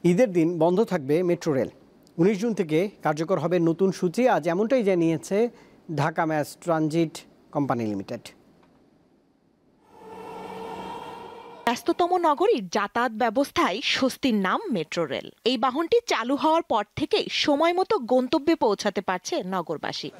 ঈদের দিন বন্ধ থাকবে মেট্রো রেল। 19 জুন থেকে কার্যকর হবে নতুন সূচি। আজ এমনটাই জানিয়েছে Dhaka mass transit company limited. ব্যস্ততম নগরীর যাতায়াত ব্যবস্থায় স্বস্তির নাম মেট্রো রেল। এই বাহনটি চালু হওয়ার পর থেকেই সময় মতো গন্তব্যে পৌঁছাতে পারছে নগরবাসী।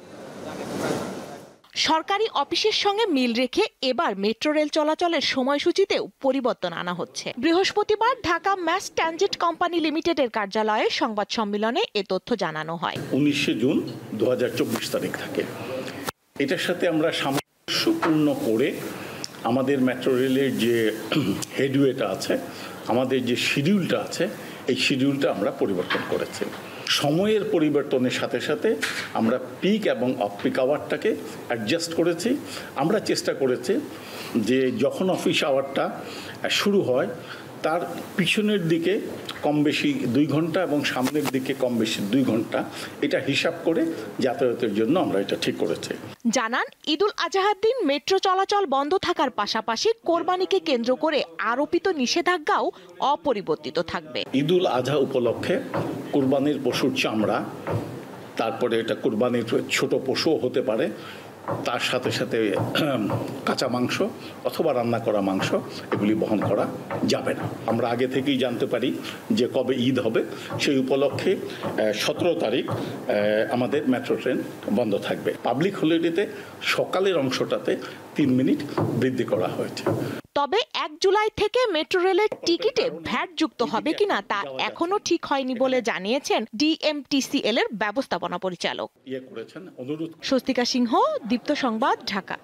সরকারি অফিসের সঙ্গে মিল রেখে এবার মেট্রো রেল চলাচলের সময়সূচিতেও পরিবর্তন আনা হচ্ছে। বৃহস্পতিবার ঢাকা ম্যাস ট্রানজিট কোম্পানি লিমিটেডের কার্যালয়ে সংবাদ সম্মেলনে এ তথ্য জানানো হয়। 19 জুন 2024 তারিখ থাকে। এটার সাথে আমরা সামঞ্জস্যপূর্ণ করে আমাদের মেট্রো রেলের যে হেডওয়েটা আছে, আমাদের যে শিডিউলটা আছে, এই শিডিউলটা আমরা পরিবর্তন করেছি। সময়ের পরিবর্তনের সাথে সাথে আমরা পিক এবং অফ পিক আওয়ারটাকে অ্যাডজাস্ট করেছি। আমরা চেষ্টা করেছি যে যখন অফিস আওয়ারটা শুরু হয় তার পিছনের দিকে কম বেশি 2 ঘন্টা এবং সামনের দিকে কম বেশি 2 ঘন্টা, এটা হিসাব করে যাতায়াতের জন্য আমরা এটা ঠিক করেছি। জানান, ঈদুল আজহার দিন মেট্রো চলাচল বন্ধ থাকার পাশাপাশি কোরবানিকে কেন্দ্র করে আরোপিত নিষেধাজ্ঞাও অপরিবর্তিত থাকবে। ঈদুল আজহা উপলক্ষে কোরবানির পশুর চামড়া, তারপরে এটা কোরবানির ছোট পশুও হতে পারে, তার সাথে সাথে কাঁচা মাংস অথবা রান্না করা মাংস, এগুলি বহন করা যাবে না। আমরা আগে থেকেই জানতে পারি যে কবে ঈদ হবে। সেই উপলক্ষে 17 তারিখ আমাদের মেট্রো ট্রেন বন্ধ থাকবে। পাবলিক হলিডেতে সকালের অংশটাতে 3 মিনিট বৃদ্ধি করা হয়েছে। তবে 1 জুলাই থেকে মেট্রো রেলের টিকিটে ভ্যাট যুক্ত হবে কিনা তা এখনো ঠিক হয়নি বলে জানিয়েছেন ডিএমটিসিএল এর ব্যবস্থাপনা পরিচালক। স্বস্তিকা সিংহ, দীপ্ত সংবাদ, ঢাকা।